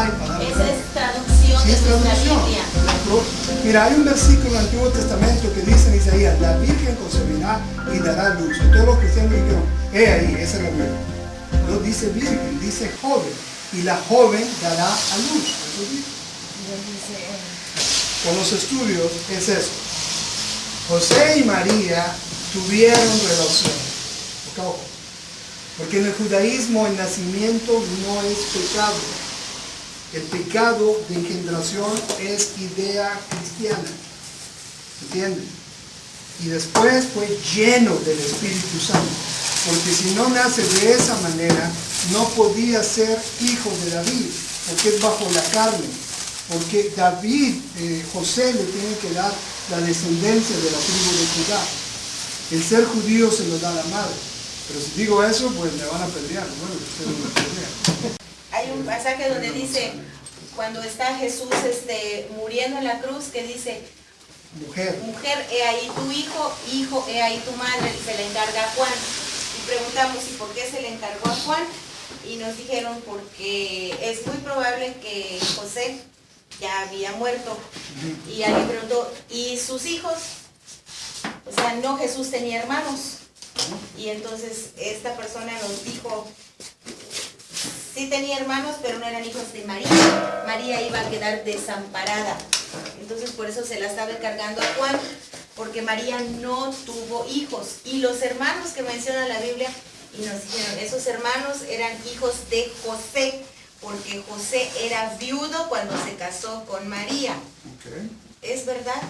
hay para... Esa es traducción Sí, de es nuestra traducción. Biblia. Mira, hay un versículo en el Antiguo Testamento que dice en Isaías, la Virgen concebirá y dará luz. Y todos los cristianos dijeron, ahí, esa es la Virgen. No dice virgen, dice joven. Y la joven dará a luz. Eso dice. Con los estudios es eso. José y María tuvieron relación. Porque en el judaísmo el nacimiento no es pecado. El pecado de engendración es idea cristiana. ¿Entienden? Y después fue lleno del Espíritu Santo. Porque si no nace de esa manera, no podía ser hijo de David. Porque es bajo la carne. Porque David, José le tiene que dar la descendencia de la tribu de Judá. El ser judío se lo da a la madre. Pero si digo eso, pues me van a apedrear. Bueno, ustedes no me apedrean. Hay un pasaje donde dice, cuando está Jesús muriendo en la cruz, que dice, Mujer, he ahí tu hijo, hijo, he ahí tu madre, y se le encarga a Juan. Y preguntamos, ¿y por qué se le encargó a Juan? Y nos dijeron, porque es muy probable que José ya había muerto. Y alguien preguntó, ¿y sus hijos? O sea, no, Jesús tenía hermanos. Y entonces esta persona nos dijo, sí tenía hermanos, pero no eran hijos de María. María iba a quedar desamparada. Entonces por eso se la estaba encargando a Juan, porque María no tuvo hijos. Y los hermanos que menciona la Biblia, y nos dijeron, esos hermanos eran hijos de José, porque José era viudo cuando se casó con María. okay. ¿Es verdad?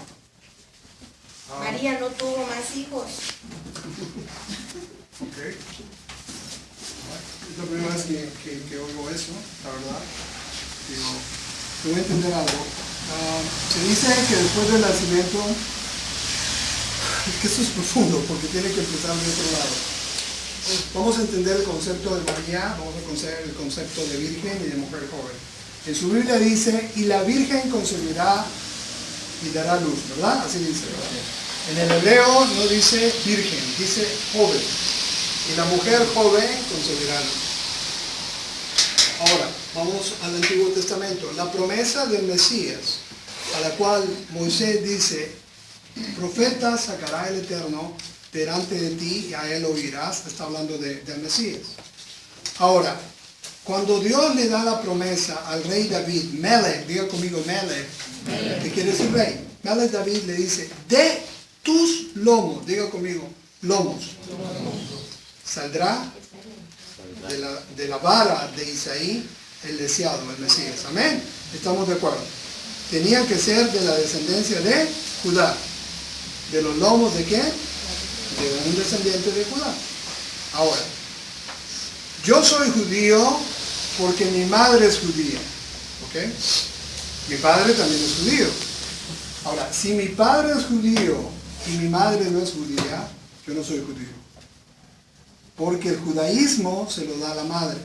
María no tuvo más hijos. Okay. Es la primera vez que oigo eso, la verdad. Digo, te voy a entender algo. Se dice que después del nacimiento, es que esto es profundo porque tiene que empezar de otro lado. Vamos a entender el concepto de María, vamos a conocer el concepto de virgen y de mujer joven. En su Biblia dice, y la virgen concebirá y dará luz, ¿verdad? Así dice, ¿verdad? En el hebreo no dice virgen, dice joven. Y la mujer joven concebirá luz. Ahora, vamos al Antiguo Testamento. La promesa del Mesías, a la cual Moisés dice, profeta sacará el Eterno delante de ti y a él oirás, está hablando del Mesías. Ahora, cuando Dios le da la promesa al rey David, Melech, diga conmigo Melech, ¿qué quiere decir rey? Melech David le dice, de tus lomos, diga conmigo, lomos, saldrá de la vara de Isaí el deseado, el Mesías. Amén. Estamos de acuerdo. Tenían que ser de la descendencia de Judá. ¿De los lomos de qué? De un descendiente de Judá. Ahora, yo soy judío porque mi madre es judía. ¿Ok? Mi padre también es judío. Ahora, si mi padre es judío y mi madre no es judía, yo no soy judío. Porque el judaísmo se lo da a la madre.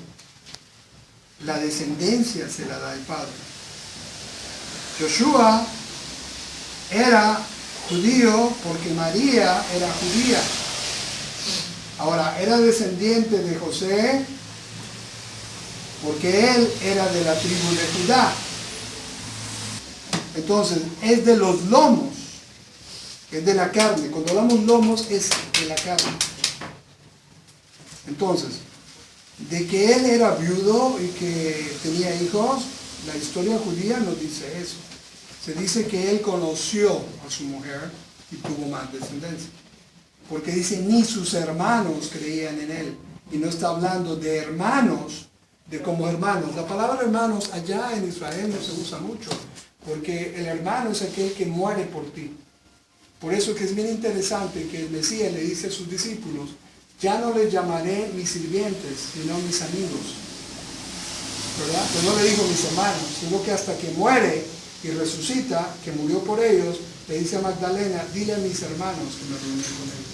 La descendencia se la da el padre. Joshua era judío porque María era judía. Ahora, era descendiente de José porque él era de la tribu de Judá. Entonces, es de los lomos, es de la carne. Cuando hablamos lomos, es de la carne. Entonces, de que él era viudo y que tenía hijos, la historia judía nos dice eso. Se dice que él conoció a su mujer y tuvo más descendencia. Porque dice, ni sus hermanos creían en él. Y no está hablando de hermanos, de como hermanos. La palabra hermanos allá en Israel no se usa mucho. Porque el hermano es aquel que muere por ti. Por eso que es bien interesante que el Mesías le dice a sus discípulos, ya no les llamaré mis sirvientes, sino mis amigos. ¿Verdad? Pero no le dijo mis hermanos, sino que hasta que muere y resucita, que murió por ellos, le dice a Magdalena, dile a mis hermanos que me reuní con ellos.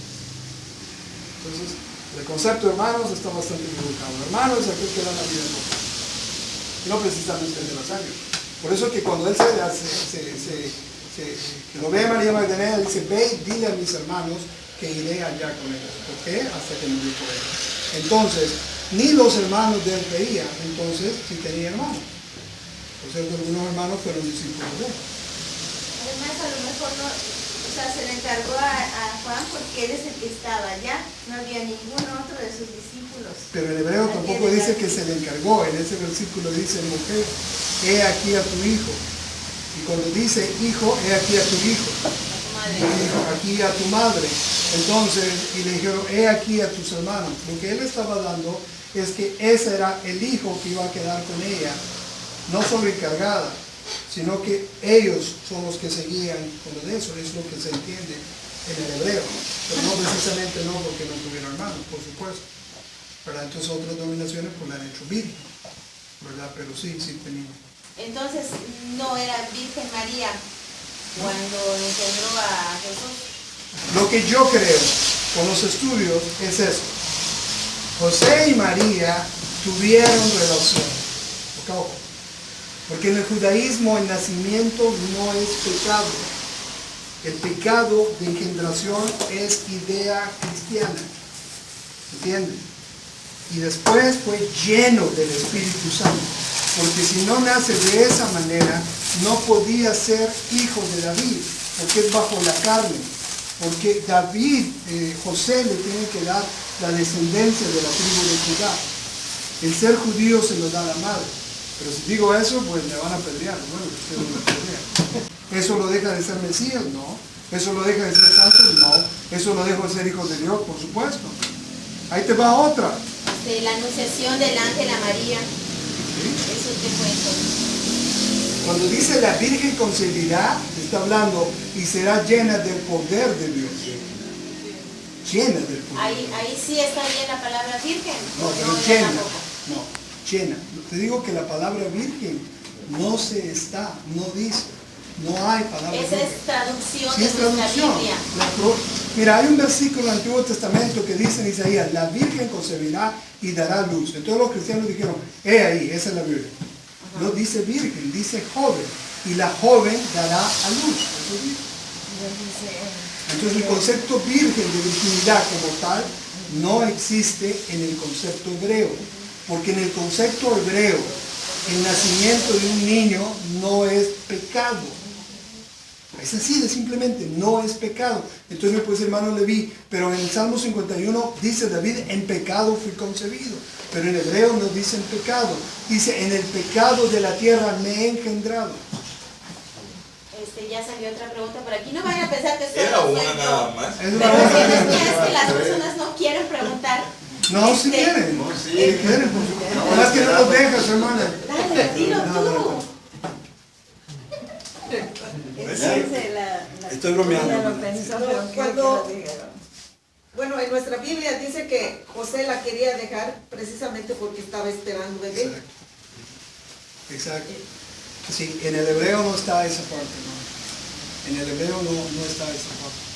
Entonces, el concepto de hermanos está bastante equivocado. Hermanos es aquel que da la vida por ti. Y no precisamente el de la sangre. Por eso que cuando él que lo ve a María Magdalena, dice, ve y dile a mis hermanos que iré allá con ellos. ¿Por qué? Hasta que murió por ellos. Entonces, ni los hermanos de él veían, entonces, si tenía hermanos. O sea, que algunos hermanos fueron discípulos de él. Además, a lo mejor no, o sea, se le encargó a Juan porque él es el que estaba allá, no había ningún otro de sus discípulos. Pero en hebreo tampoco dice que se le encargó. En ese versículo dice, mujer, he aquí a tu hijo. Y cuando dice hijo, he aquí a tu hijo. Y dijo, aquí a tu madre. Entonces, y le dijeron, he aquí a tus hermanos. Lo que él estaba dando es que ese era el hijo que iba a quedar con ella, no solo encargada, sino que ellos son los que seguían con lo de eso. Es lo que se entiende en el hebreo. Pero no precisamente no porque no tuvieron hermanos, por supuesto. ¿Verdad? Entonces otras denominaciones pues la han hecho virgen, ¿verdad? Pero sí tenían. Entonces, no era Virgen María cuando engendró a Jesús. Lo que yo creo con los estudios es eso. José y María tuvieron relación. Ojo. Porque en el judaísmo el nacimiento no es pecado. El pecado de engendración es idea cristiana. ¿Entiendes? Y después fue lleno del Espíritu Santo. Porque si no nace de esa manera, no podía ser hijo de David, porque es bajo la carne. Porque David, José le tiene que dar la descendencia de la tribu de Judá. El ser judío se lo da a la madre. Pero si digo eso, pues me van a apedrear. Bueno, ustedes no me apedrean. ¿Eso lo deja de ser Mesías? No. ¿Eso lo deja de ser santo? No. ¿Eso lo deja de ser hijo de Dios? Por supuesto. Ahí te va otra. De la anunciación del ángel a María. ¿Sí? ¿Eso qué fue entonces? Cuando dice la Virgen concebirá, está hablando y será llena del poder de Dios. Llena del poder. Ahí sí está bien la palabra virgen. No, pero no, llena. tampoco. No, llena. Te digo que la palabra virgen no se está, no dice. No hay palabra Esa virgen. es traducción Sí, de es nuestra traducción. Biblia. Mira, hay un versículo en el Antiguo Testamento que dice en Isaías, la Virgen concebirá y dará luz. Entonces los cristianos dijeron, ahí, esa es la Virgen. Ajá. No dice virgen, dice joven. Y la joven dará a luz. Eso dice. Entonces el concepto virgen de virginidad como tal no existe en el concepto hebreo. Porque en el concepto hebreo, el nacimiento de un niño no es pecado. Es así de simplemente, no es pecado. Entonces me puede decir, hermano Leví, pero en el Salmo 51 dice David, en pecado fui concebido. Pero en hebreo no dice en pecado. Dice, en el pecado de la tierra me he engendrado. Ya salió otra pregunta por aquí. No vayan a pensar que Era solo una soy nada yo. más. Es Pero una- es que las personas no quieren preguntar. No, si quieren. No, sí. Si quieren, por supuesto. Más que no los dejas, hermana. Dale, dilo No, no, tú. no. Estoy bromeando. Bueno, en nuestra Biblia dice que José la quería dejar precisamente porque estaba esperando bebé. Exacto. Exacto. Sí, en el hebreo no está esa parte, ¿no? En el hebreo no está esa parte.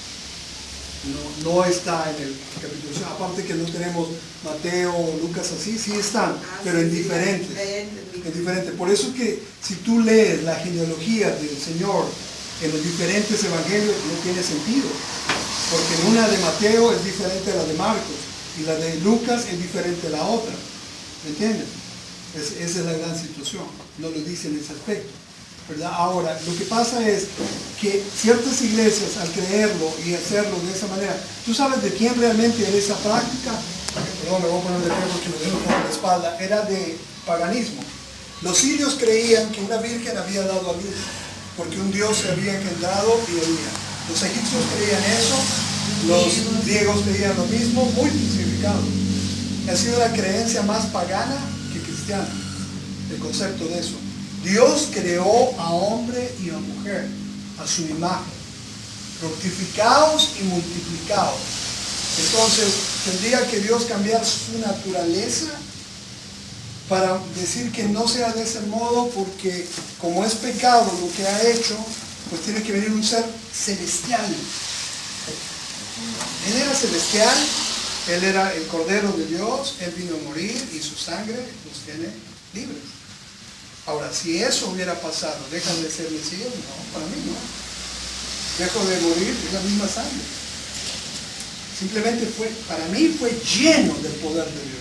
No está en el capítulo. O sea, aparte que no tenemos Mateo o Lucas así, sí están, pero en diferentes. En diferentes. Por eso que si tú lees la genealogía del Señor en los diferentes evangelios, no tiene sentido. Porque en una de Mateo es diferente a la de Marcos y la de Lucas es diferente a la otra. ¿Me entiendes? Esa es la gran situación. No lo dice en ese aspecto, ¿verdad? Ahora, lo que pasa es que ciertas iglesias, al creerlo y hacerlo de esa manera, ¿tú sabes de quién realmente era esa práctica? Perdón, me voy a poner de pie porque me dejo por la espalda. Era de paganismo. Los sirios creían que una virgen había dado a luz, porque un dios se había engendrado y oía. Los egipcios creían eso, los griegos creían lo mismo, muy simplificado. Ha sido la creencia más pagana que cristiana, el concepto de eso. Dios creó a hombre y a mujer a su imagen. Fructificaos y multiplicaos. Entonces, tendría que Dios cambiar su naturaleza para decir que no sea de ese modo, porque como es pecado lo que ha hecho, pues tiene que venir un ser celestial. Él era celestial, Él era el Cordero de Dios, Él vino a morir y su sangre los tiene libres. Ahora, si eso hubiera pasado, ¿dejan de ser Mesías? No, para mí no. Dejo de morir, es la misma sangre. Simplemente para mí fue lleno del poder de Dios.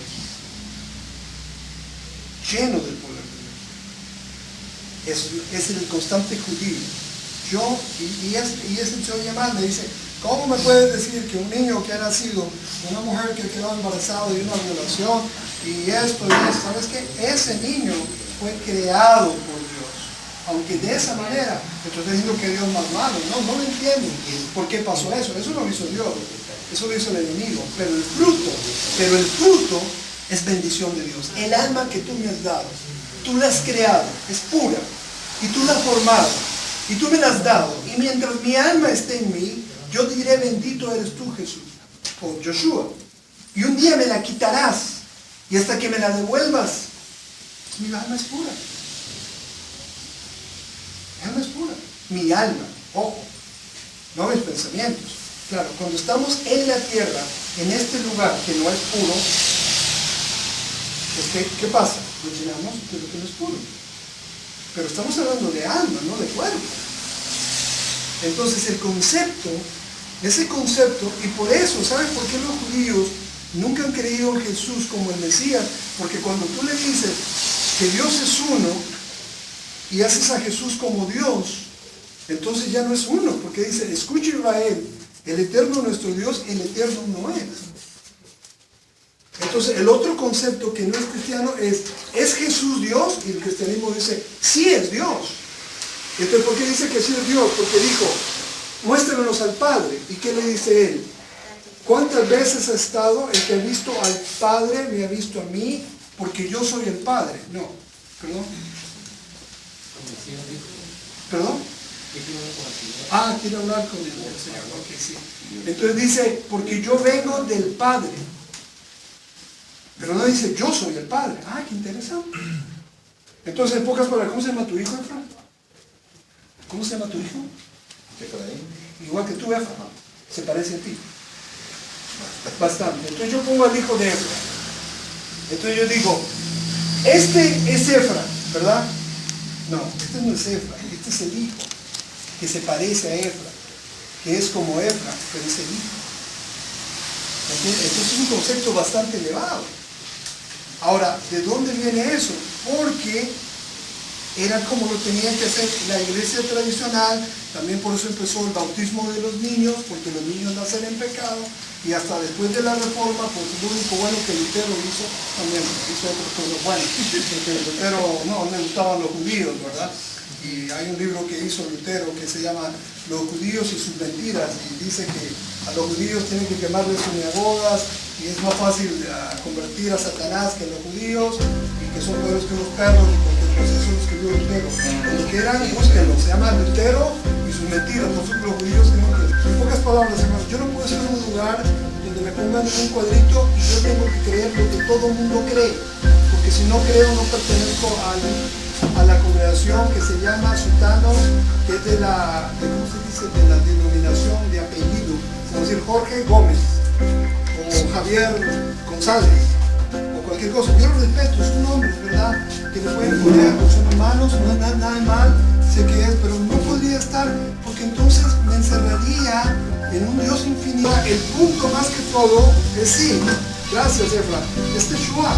Lleno del poder de Dios. es el constante judío. Y ese se oye mal, me dice, ¿cómo me puedes decir que un niño que ha nacido, una mujer que quedó embarazada de una violación, y esto y esto, ¿sabes qué? Ese niño fue creado por Dios. Aunque de esa manera, estoy diciendo que Dios es más malo. No lo entiendo. ¿Por qué pasó eso? Eso no lo hizo Dios. Eso lo hizo el enemigo. Pero el fruto es bendición de Dios. El alma que tú me has dado, tú la has creado, es pura. Y tú la has formado. Y tú me la has dado. Y mientras mi alma esté en mí, yo diré, bendito eres tú, Jesús. O Joshua. Y un día me la quitarás. Y hasta que me la devuelvas, mi alma es pura. Mi alma es pura. Mi alma, ojo, no mis pensamientos. Claro, cuando estamos en la tierra, en este lugar que no es puro, pues ¿qué pasa? Lo llenamos de lo que no es puro. Pero estamos hablando de alma, no de cuerpo. Entonces ese concepto, y por eso, ¿sabes por qué los judíos nunca han creído en Jesús como el Mesías? Porque cuando tú le dices que Dios es uno y haces a Jesús como Dios, entonces ya no es uno, porque dice, escucha Israel, el eterno nuestro Dios, el eterno no es. Entonces el otro concepto que no es cristiano ¿es Jesús Dios? Y el cristianismo dice, sí es Dios. Entonces, ¿por qué dice que sí es Dios? Porque dijo, muéstranos al Padre. ¿Y qué le dice él? ¿Cuántas veces ha estado el que ha visto al Padre, me ha visto a mí, porque yo soy el Padre? No, perdón. ¿Perdón? Quiere hablar con el Señor. Okay, sí. Entonces dice, porque yo vengo del Padre. Pero no dice, yo soy el Padre. Qué interesante. Entonces, en pocas palabras, ¿cómo se llama tu hijo, Efra? ¿Cómo se llama tu hijo? Igual que tú, Efra. Se parece a ti. Bastante. Entonces yo pongo al hijo de Efra. Entonces yo digo, este es Efra, ¿verdad? No, este no es Efra. Este es el hijo, que se parece a Efra, que es como Efra, pero es el hijo. Entonces es un concepto bastante elevado. Ahora, ¿de dónde viene eso? Porque era como lo tenía que hacer la iglesia tradicional. También por eso empezó el bautismo de los niños, porque los niños nacen en pecado, y hasta después de la reforma, pues lo único bueno que Lutero hizo, también hizo otras cosas buenas, porque Lutero no le gustaban los judíos, ¿verdad? Y hay un libro que hizo Lutero que se llama Los judíos y sus mentiras, y dice que a los judíos tienen que quemarles sinagogas, y es más fácil convertir a Satanás que a los judíos, y que son peores que los perros, y porque pues eso lo escribió Lutero. Cuando quieran, búsquenlo, se llama Lutero y sus mentiras. Nosotros los judíos tenemos que, en pocas palabras, hermanos, yo no puedo estar en un lugar donde me pongan en un cuadrito y yo tengo que creer lo que todo el mundo cree, porque si no creo no pertenezco a la congregación que se llama Sutano, que es de la denominación de apellido, como decir Jorge Gómez o Javier González o cualquier cosa. Yo lo respeto, es un nombre, ¿verdad? Que le pueden poner, son hermanos, no es nada de mal, sé que es, pero no podría estar, porque entonces me encerraría en un Dios infinito. El punto más que todo es sí, gracias Efra, es Teshua.